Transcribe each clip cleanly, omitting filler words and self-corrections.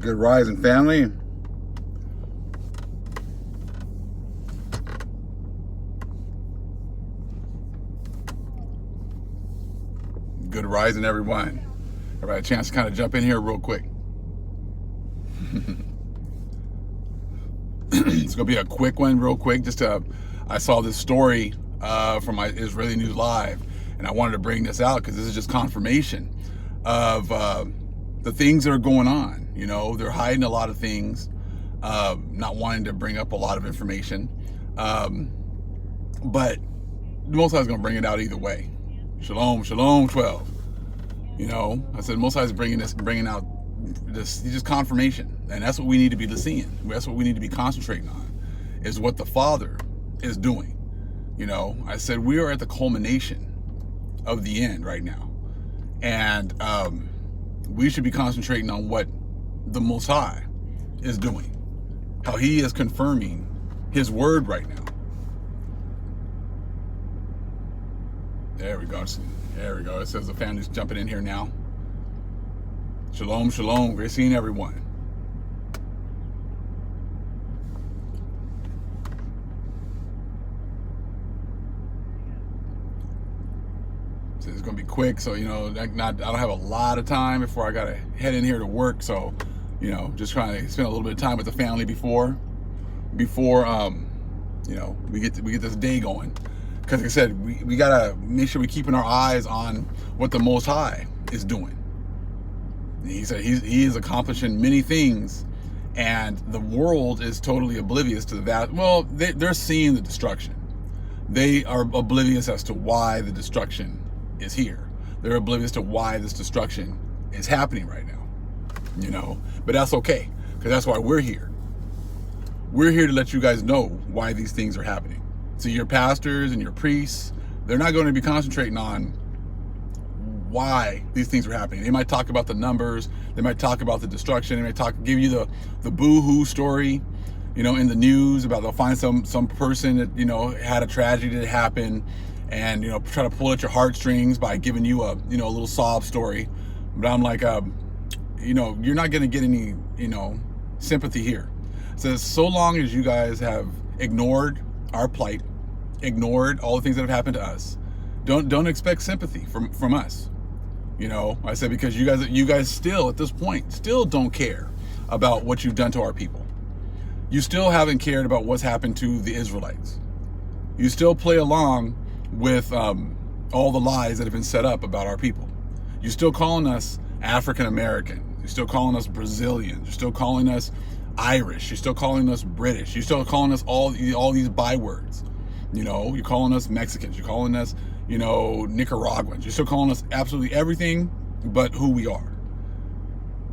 Good rising, family. Good rising, everyone. Everybody, a chance to kind of jump in here real quick. It's gonna be a quick one, real quick. I saw this story from my Israeli News Live, and I wanted to bring this out because this is just confirmation of the things that are going on. You know, they're hiding a lot of things, not wanting to bring up a lot of information, but the Most High is gonna bring it out either way. Shalom, shalom, 12. You know, I said Most High is bringing out this just confirmation, and that's what we need to be seeing. That's what we need to be concentrating on, is what the Father is doing. You know, I said we are at the culmination of the end right now, and we should be concentrating on what the Most High is doing, how He is confirming His word right now. There we go. There we go. It says the family's jumping in here now. Shalom, shalom. Great seeing everyone. So it's going to be quick. So, you know, I don't have a lot of time before I got to head in here to work. So, you know, just trying to spend a little bit of time with the family before you know, we get this day going. Because like I said, we gotta make sure we're keeping our eyes on what the Most High is doing. He said he is accomplishing many things, and the world is totally oblivious to that. Well, they're seeing the destruction. They are oblivious as to why the destruction is here. They're oblivious to why this destruction is happening right now. You know, but that's okay, because that's why we're here. We're here to let you guys know why these things are happening. So your pastors and your priests, they're not going to be concentrating on why these things are happening. They might talk about the numbers, they might talk about the destruction, they might give you the boo-hoo story, you know, in the news about they'll find some person that, you know, had a tragedy that happened, and, you know, try to pull at your heartstrings by giving you a, you know, a little sob story. But I'm like, you know, you're not going to get any, you know, sympathy here. It says so long as you guys have ignored our plight, ignored all the things that have happened to us, don't expect sympathy from us. You know, I said, because you guys still at this point still don't care about what you've done to our people. You still haven't cared about what's happened to the Israelites. You still play along with all the lies that have been set up about our people. You're still calling us African American. You're still calling us Brazilians. You're still calling us Irish. You're still calling us British. You're still calling us all these bywords. You know, you're calling us Mexicans. You're calling us, you know, Nicaraguans. You're still calling us absolutely everything but who we are.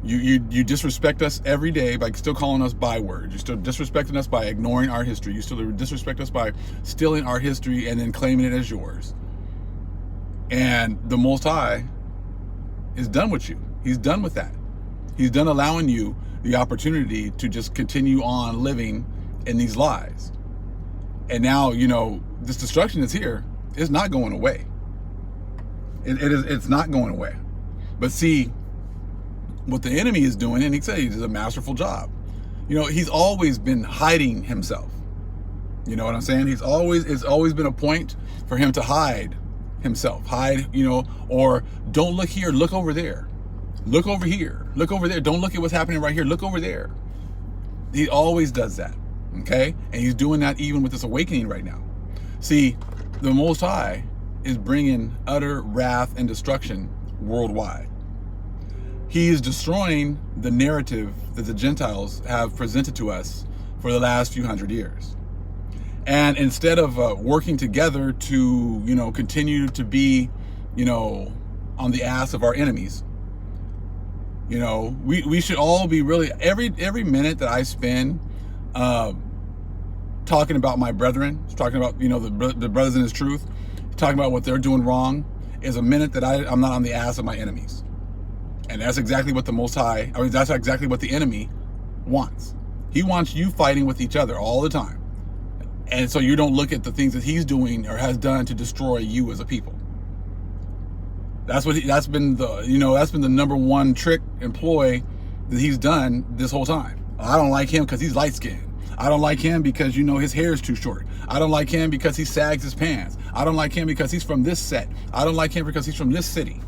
You disrespect us every day by still calling us bywords. You're still disrespecting us by ignoring our history. You still disrespect us by stealing our history and then claiming it as yours. And the Most High is done with you. He's done with that. He's done allowing you the opportunity to just continue on living in these lies. And now, you know, this destruction that's here is not going away. It's not going away. But see, what the enemy is doing, and he said he does a masterful job. You know, he's always been hiding himself. You know what I'm saying? It's always been a point for him to hide himself. Hide, you know, or don't look here, look over there. Look over here. Look over there. Don't look at what's happening right here. Look over there. He always does that. Okay? And he's doing that even with this awakening right now. See, the Most High is bringing utter wrath and destruction worldwide. He is destroying the narrative that the Gentiles have presented to us for the last few hundred years. And instead of working together to, you know, continue to be, you know, on the ass of our enemies, you know, we should all be really, every minute that I spend talking about my brethren, talking about, you know, the brothers in His truth, talking about what they're doing wrong, is a minute that I'm not on the ass of my enemies. And that's exactly what the Most High, I mean, that's exactly what the enemy wants. He wants you fighting with each other all the time. And so you don't look at the things that he's doing or has done to destroy you as a people. That's been the number one trick and ploy that he's done this whole time. I don't like him because he's light skinned. I don't like him because, his hair is too short. I don't like him because he sags his pants. I don't like him because he's from this set. I don't like him because he's from this city.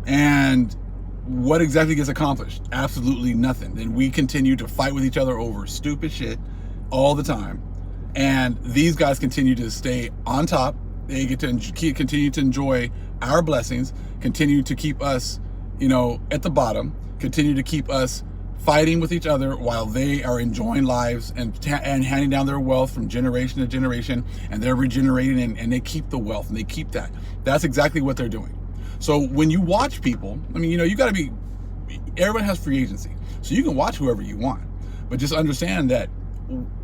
And what exactly gets accomplished? Absolutely nothing. Then we continue to fight with each other over stupid shit all the time. And these guys continue to stay on top. They get to continue to enjoy our blessings, continue to keep us, at the bottom, continue to keep us fighting with each other while they are enjoying lives and handing down their wealth from generation to generation, and they're regenerating and they keep the wealth and they keep that. That's exactly what they're doing. So when you watch people, you got to be, everyone has free agency. So you can watch whoever you want, but just understand that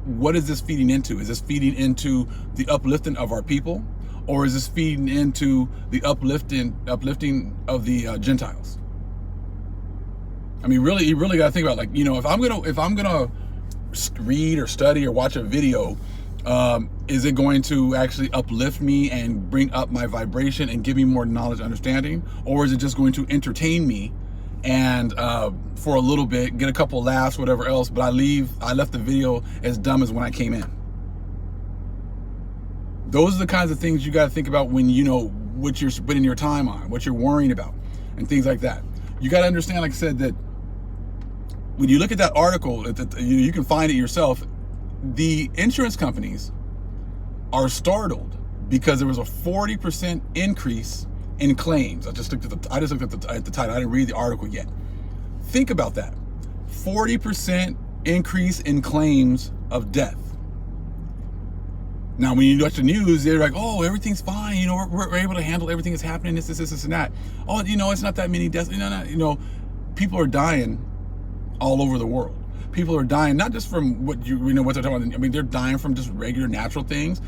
what is this feeding into? Is this feeding into the uplifting of our people, or is this feeding into the uplifting of the Gentiles? Really, you really got to think about, if I'm gonna read or study or watch a video, is it going to actually uplift me and bring up my vibration and give me more knowledge and understanding, or is it just going to entertain me and for a little bit, get a couple laughs, whatever else, but I left the video as dumb as when I came in? Those are the kinds of things you got to think about when what you're spending your time on, what you're worrying about, and things like that. You got to understand, like I said, that when you look at that article, you can find it yourself. The insurance companies are startled because there was a 40% increase in claims. I just looked at the title. I didn't read the article yet. Think about that. 40% increase in claims of death. Now, when you watch the news, they're like, "Oh, everything's fine. We're able to handle everything that's happening. This, and that. Oh, it's not that many deaths. People are dying all over the world. People are dying not just from what what they're talking about. They're dying from just regular natural things,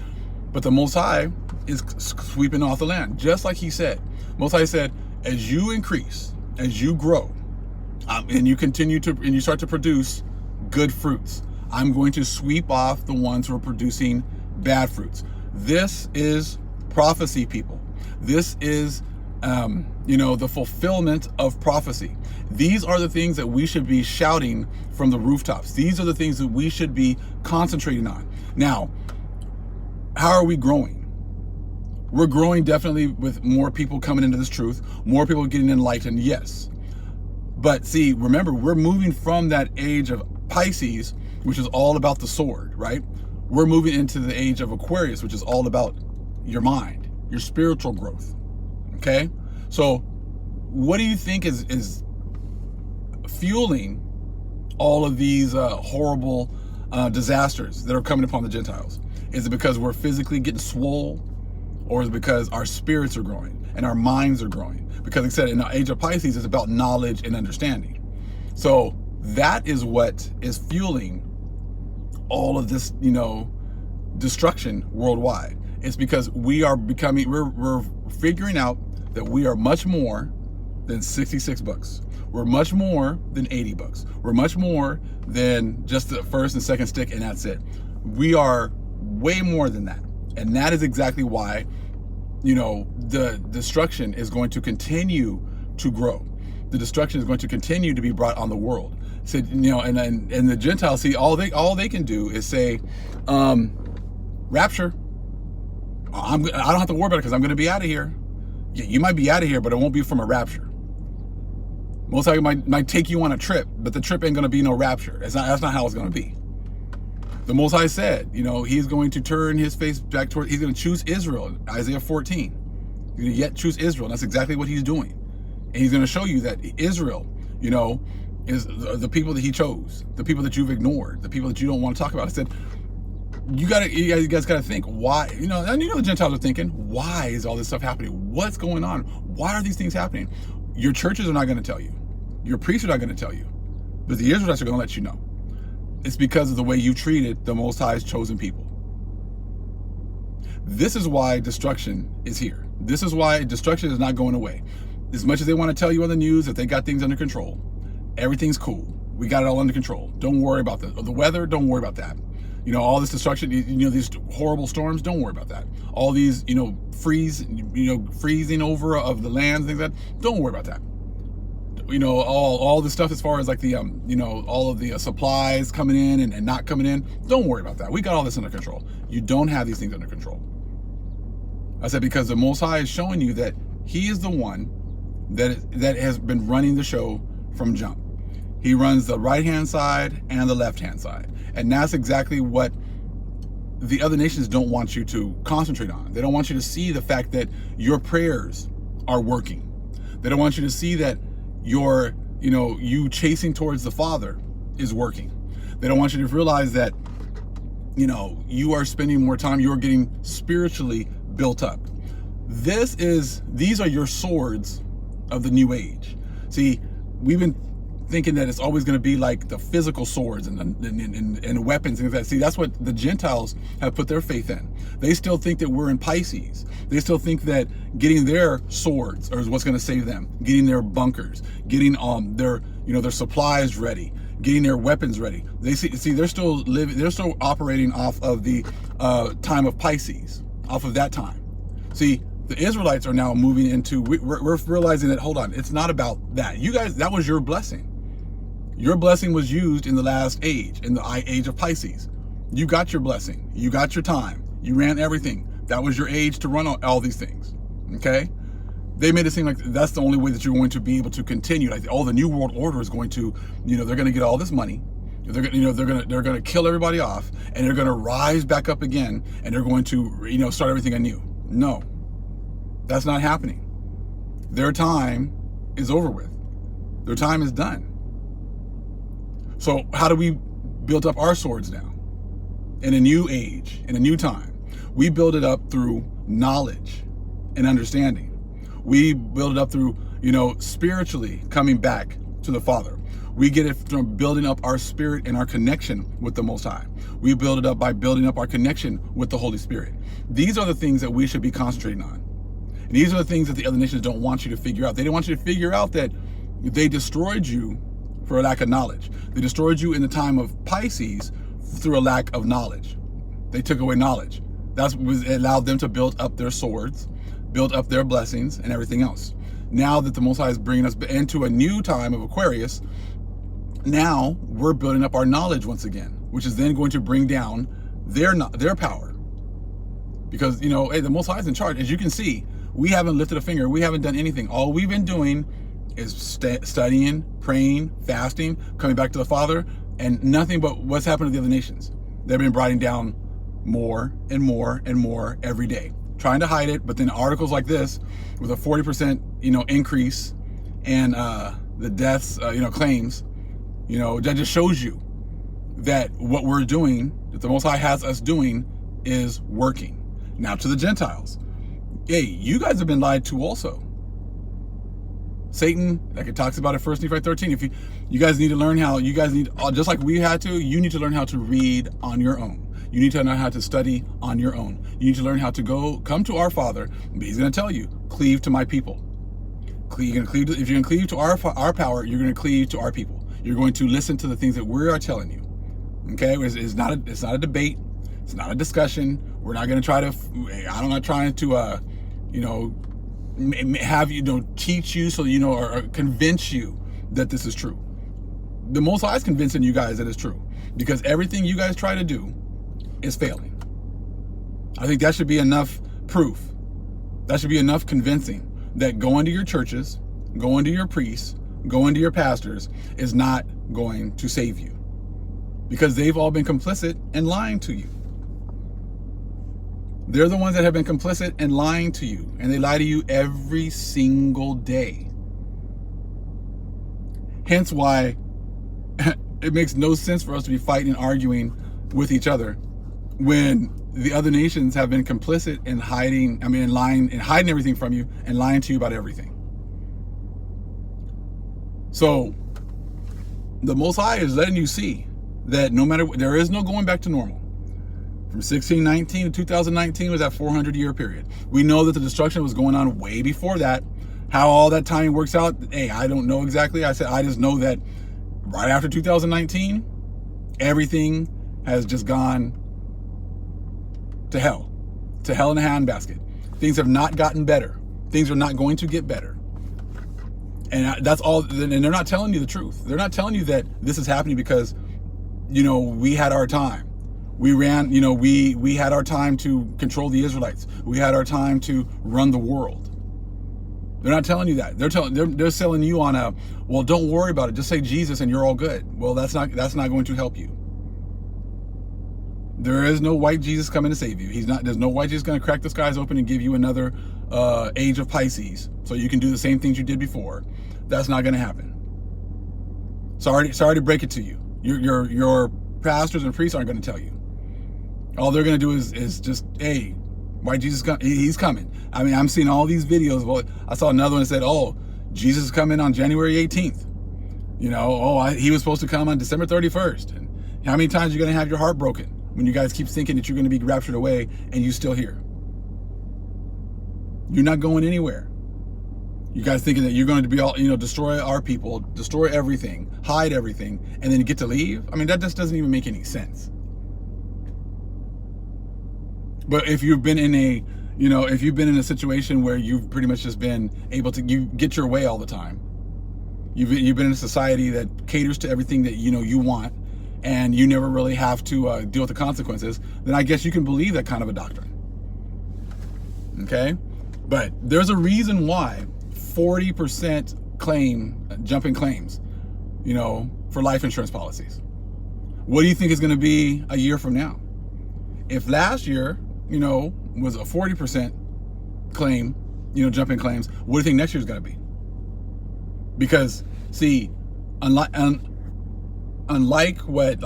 but the Most High is sweeping off the land, just like He said. Most High said, as you increase, as you grow, and you continue to, and you start to produce good fruits, I'm going to sweep off the ones who are producing bad fruits. This is prophecy, people. This is the fulfillment of prophecy. These are the things that we should be shouting from the rooftops. These are the things that we should be concentrating on. Now, how are we growing? We're growing definitely with more people coming into this truth, more people getting enlightened, yes. But see, remember, we're moving from that age of Pisces, which is all about the sword, right? We're moving into the age of Aquarius, which is all about your mind, your spiritual growth. Okay? So what do you think is fueling all of these horrible disasters that are coming upon the Gentiles? Is it because we're physically getting swole, or is it because our spirits are growing and our minds are growing? Because like I said, in the age of Pisces, it's about knowledge and understanding. So that is what is fueling all of this, destruction worldwide. It's because we're figuring out that we are much more than $66. We're much more than $80. We're much more than just the first and second stick and that's it. We are way more than that. And that is exactly why, the destruction is going to continue to grow. The destruction is going to continue to be brought on the world. So, and the Gentiles, see, all they can do is say, rapture. I don't have to worry about it because I'm going to be out of here. You might be out of here, but it won't be from a rapture. Most likely might take you on a trip, but the trip ain't going to be no rapture. That's not how it's going to be. The Most High said, He's going to turn His face back toward, He's going to choose Israel, Isaiah 14. He's going to yet choose Israel. That's exactly what He's doing. And He's going to show you that Israel, is the people that He chose, the people that you've ignored, the people that you don't want to talk about. I said, you guys got to think why, and the Gentiles are thinking, why is all this stuff happening? What's going on? Why are these things happening? Your churches are not going to tell you. Your priests are not going to tell you. But the Israelites are going to let you know. It's because of the way you treated the Most High's chosen people. This is why destruction is here. This is why destruction is not going away. As much as they want to tell you on the news that they got things under control, everything's cool. We got it all under control. Don't worry about the weather. Don't worry about that. All this destruction, these horrible storms, don't worry about that. All these, freezing over of the land, things like that, don't worry about that. all the stuff as far as like the all of the supplies coming in and not coming in. Don't worry about that. We got all this under control. You don't have these things under control. I said, because the Most High is showing you that he is the one that has been running the show from jump. He runs the right-hand side and the left-hand side. And that's exactly what the other nations don't want you to concentrate on. They don't want you to see the fact that your prayers are working. They don't want you to see that you chasing towards the Father is working. They don't want you to realize that, you are spending more time, you are getting spiritually built up. These are your swords of the new age. See, we've been thinking that it's always going to be like the physical swords and weapons and that. See, that's what the Gentiles have put their faith in. They still think that we're in Pisces. They still think that getting their swords is what's going to save them. Getting their bunkers, getting their supplies ready, getting their weapons ready. They see they're still operating off of the time of Pisces, off of that time. See, the Israelites are now moving into, we're realizing that, hold on, it's not about that. You guys, that was your blessing. Your blessing was used in the last age, in the age of Pisces. You got your blessing. You got your time. You ran everything. That was your age to run all these things. Okay? They made it seem like that's the only way that you're going to be able to continue. Like, the New World Order is going to, they're going to get all this money. They're going to kill everybody off, and they're going to rise back up again, and they're going to, start everything anew. No, that's not happening. Their time is over with. Their time is done. So how do we build up our swords now? In a new age, in a new time. We build it up through knowledge and understanding. We build it up through, spiritually coming back to the Father. We get it from building up our spirit and our connection with the Most High. We build it up by building up our connection with the Holy Spirit. These are the things that we should be concentrating on. And these are the things that the other nations don't want you to figure out. They don't want you to figure out that they destroyed you for a lack of knowledge. They destroyed you in the time of Pisces through a lack of knowledge. They took away knowledge. That's what allowed them to build up their swords, build up their blessings and everything else. Now that the Most High is bringing us into a new time of Aquarius, now we're building up our knowledge once again, which is then going to bring down their power. Because, hey, the Most High is in charge. As you can see, we haven't lifted a finger. We haven't done anything. All we've been doing is studying, praying, fasting, coming back to the Father, and nothing but what's happened to the other nations. They've been writing down more and more and more every day, trying to hide it. But then articles like this with a 40%, increase and the deaths, claims, that just shows you that what we're doing, that the Most High has us doing, is working. Now to the Gentiles, hey, you guys have been lied to also. Satan, like it talks about in 1 Nephi 13, if you guys need to learn how, you guys need, just like we had to, you need to learn how to read on your own. You need to learn how to study on your own. You need to learn how to come to our Father. He's going to tell you, cleave to my people. If you're going to cleave to our power, you're going to cleave to our people. You're going to listen to the things that we are telling you. Okay, it's not a debate. It's not a discussion. We're not going to try to. I'm not trying to, have teach you so or convince you that this is true. The Most High is convincing you guys that it's true, because everything you guys try to do is failing. I think that should be enough proof. That should be enough convincing that going to your churches, going to your priests, going to your pastors is not going to save you, because they've all been complicit in lying to you. They're the ones that have been complicit in lying to you, and they lie to you every single day. Hence why it makes no sense for us to be fighting and arguing with each other when the other nations have been complicit in lying and hiding everything from you and lying to you about everything. So the Most High is letting you see that there is no going back to normal. From 1619 to 2019 was that 400-year period. We know that the destruction was going on way before that. How all that timing works out, hey, I don't know exactly. I just know that right after 2019, everything has just gone to hell in a handbasket. Things have not gotten better. Things are not going to get better. And that's all. And they're not telling you the truth. They're not telling you that this is happening because, we had our time. We ran, we had our time to control the Israelites. We had our time to run the world. They're not telling you that. They're selling you on a, well, don't worry about it. Just say Jesus and you're all good. Well, that's not going to help you. There is no white Jesus coming to save you. There's no white Jesus going to crack the skies open and give you another age of Pisces so you can do the same things you did before. That's not going to happen. Sorry to break it to you. Your pastors and priests aren't going to tell you. All they're going to do is just, hey, white Jesus, he's coming. I mean, I'm seeing all these videos. Well, I saw another one that said, oh, Jesus is coming on January 18th. He was supposed to come on December 31st. And how many times are you going to have your heart broken when you guys keep thinking that you're going to be raptured away and you're still here? You're not going anywhere. You guys thinking that you're going to be all, destroy our people, destroy everything, hide everything, and then you get to leave? I mean, that just doesn't even make any sense. But if you've been in a situation where you've pretty much just been able to get your way all the time, you've been in a society that caters to everything that you want, and you never really have to deal with the consequences, then I guess you can believe that kind of a doctrine. Okay, but there's a reason why 40% jumping claims, for life insurance policies. What do you think is going to be a year from now? If last year, was a 40% claim, jumping claims, what do you think next year is going to be? Because, see, unlike what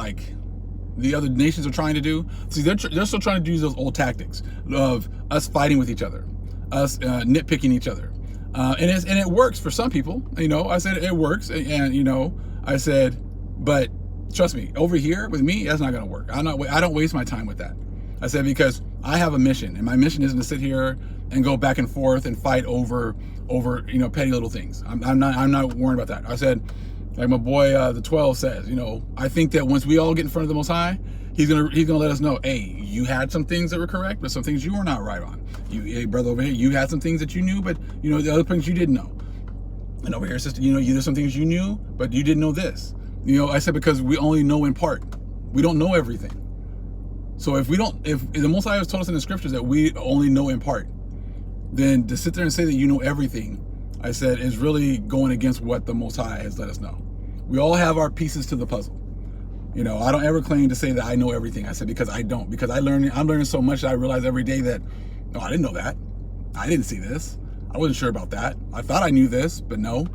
the other nations are trying to do, see, they're still trying to use those old tactics of us fighting with each other, us nitpicking each other, and it works for some people. I said it works, and I said, but trust me, over here with me, that's not going to work. I don't waste my time with that. I said, because I have a mission, and my mission isn't to sit here and go back and forth and fight over petty little things. I'm not worried about that. I said, like my boy the 12 says, I think that once we all get in front of the Most High, he's gonna let us know, hey, you had some things that were correct, but some things you were not right on. Hey brother over here, you had some things that you knew, but the other things you didn't know. And over here, sister, there's some things you knew, but you didn't know this. I said, because we only know in part. We don't know everything. So if the Most High has told us in the scriptures that we only know in part, then to sit there and say that you know everything, I said, is really going against what the Most High has let us know. We all have our pieces to the puzzle. I don't ever claim to say that I know everything. I said, because I don't. Because I'm learning so much that I realize every day that, no, I didn't know that. I didn't see this. I wasn't sure about that. I thought I knew this, but no.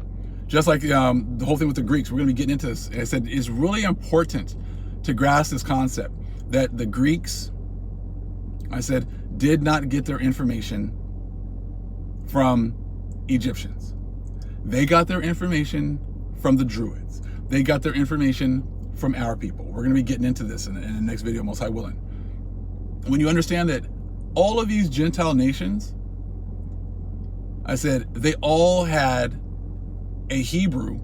Just like the whole thing with the Greeks, we're going to be getting into this. I said, it's really important to grasp this concept that the Greeks, I said, did not get their information from Egyptians. They got their information from the Druids. They got their information from our people. We're going to be getting into this in the next video, most high willing. When you understand that all of these Gentile nations, I said, they all had a Hebrew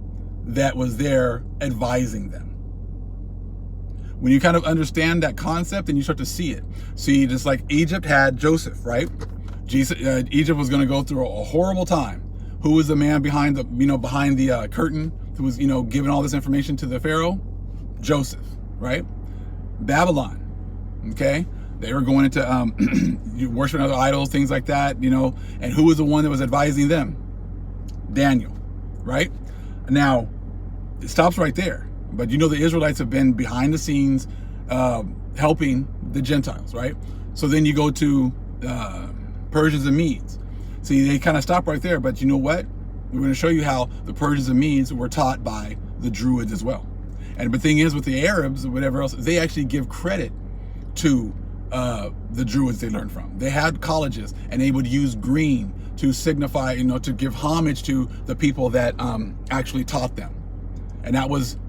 that was there advising them. When you kind of understand that concept and you start to see it. See, just like Egypt had Joseph, right? Egypt was going to go through a horrible time. Who was the man behind the curtain who was, giving all this information to the Pharaoh? Joseph, right? Babylon, okay? They were going into worshiping other idols, things like that, and who was the one that was advising them? Daniel, right? Now, it stops right there. But the Israelites have been behind the scenes helping the Gentiles, right? So then you go to Persians and Medes. See, they kind of stop right there, but you know what? We're going to show you how the Persians and Medes were taught by the Druids as well. And the thing is, with the Arabs or whatever else, they actually give credit to the Druids they learned from. They had colleges, and they would use green to signify, to give homage to the people that actually taught them. And that was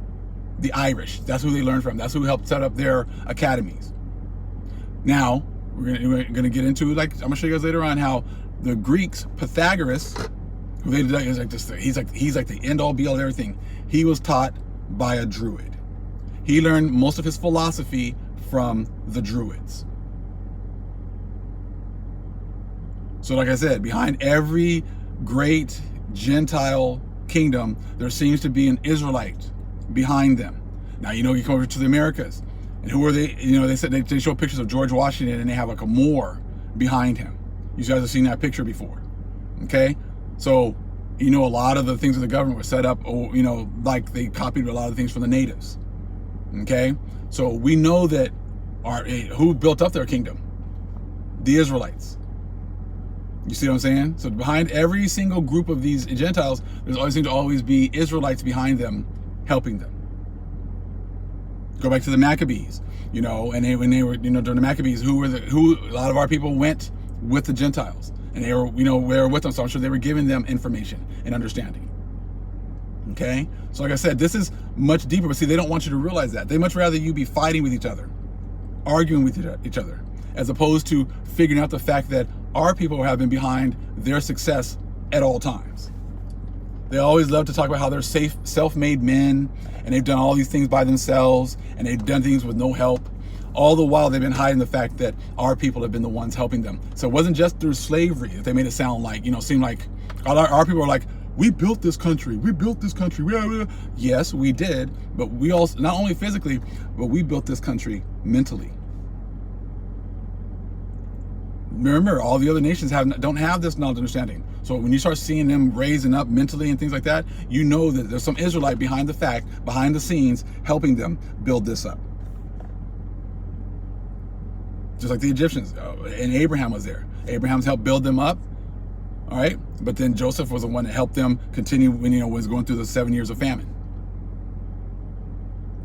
the Irish. That's who they learned from. That's who helped set up their academies. Now, we're gonna get into, I'm gonna show you guys later on how the Greeks, Pythagoras, who they is like this, he's like the end all be all of everything. He was taught by a Druid. He learned most of his philosophy from the Druids. So like I said, behind every great Gentile kingdom, there seems to be an Israelite behind them. Now, you come over to the Americas, and who are they? They said they show pictures of George Washington, and they have like a Moor behind him. You guys have seen that picture before, okay? So, a lot of the things of the government were set up, like they copied a lot of things from the natives, okay? So we know that who built up their kingdom? The Israelites. You see what I'm saying? So behind every single group of these Gentiles, there's always seems to always be Israelites behind them, helping them. Go back to the Maccabees, and when they were, during the Maccabees, who a lot of our people went with the Gentiles, and they were, we were with them. So I'm sure they were giving them information and understanding. Okay, so like I said, this is much deeper. But see, they don't want you to realize that. They much rather you be fighting with each other, arguing with each other, as opposed to figuring out the fact that our people have been behind their success at all times. They always love to talk about how they're self-made men, and they've done all these things by themselves, and they've done things with no help. All the while, they've been hiding the fact that our people have been the ones helping them. So it wasn't just through slavery that they made it sound like, seem like our people are like, we built this country. We built this country. Yes, we did. But we also, not only physically, but we built this country mentally. Remember, all the other nations don't have this knowledge and understanding. So when you start seeing them raising up mentally and things like that, you know that there's some Israelite behind the scenes, helping them build this up. Just like the Egyptians, and Abraham was there. Abraham's helped build them up, all right? But then Joseph was the one that helped them continue when, was going through the 7 years of famine.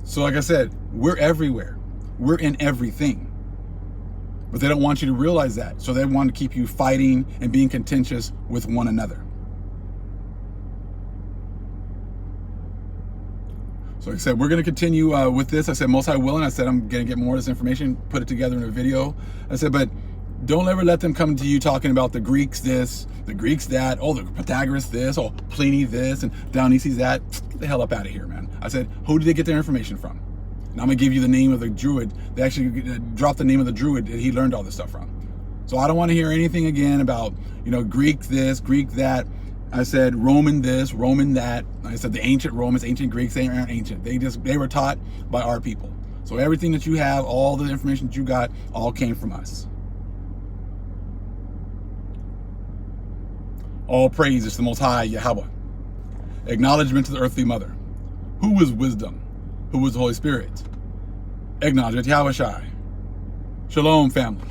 So like I said, we're everywhere. We're in everything. But they don't want you to realize that. So they want to keep you fighting and being contentious with one another. So like I said, we're going to continue with this. I said, most high willing. I said, I'm going to get more of this information, put it together in a video. I said, but don't ever let them come to you talking about the Greeks this, the Greeks that, the Pythagoras this, Pliny this, and Dionysius that. Get the hell up out of here, man. I said, who did they get their information from? And I'm going to give you the name of the Druid. They actually dropped the name of the Druid that he learned all this stuff from. So I don't want to hear anything again about, Greek this, Greek that. I said Roman this, Roman that. I said the ancient Romans, ancient Greeks, they aren't ancient. They were taught by our people. So everything that you have, all the information that you got, all came from us. All praise is to the Most High Yahweh. Acknowledgement to the earthly mother. Who is wisdom? Who is the Holy Spirit? Acknowledgement to Yahweh Shai. Shalom, family.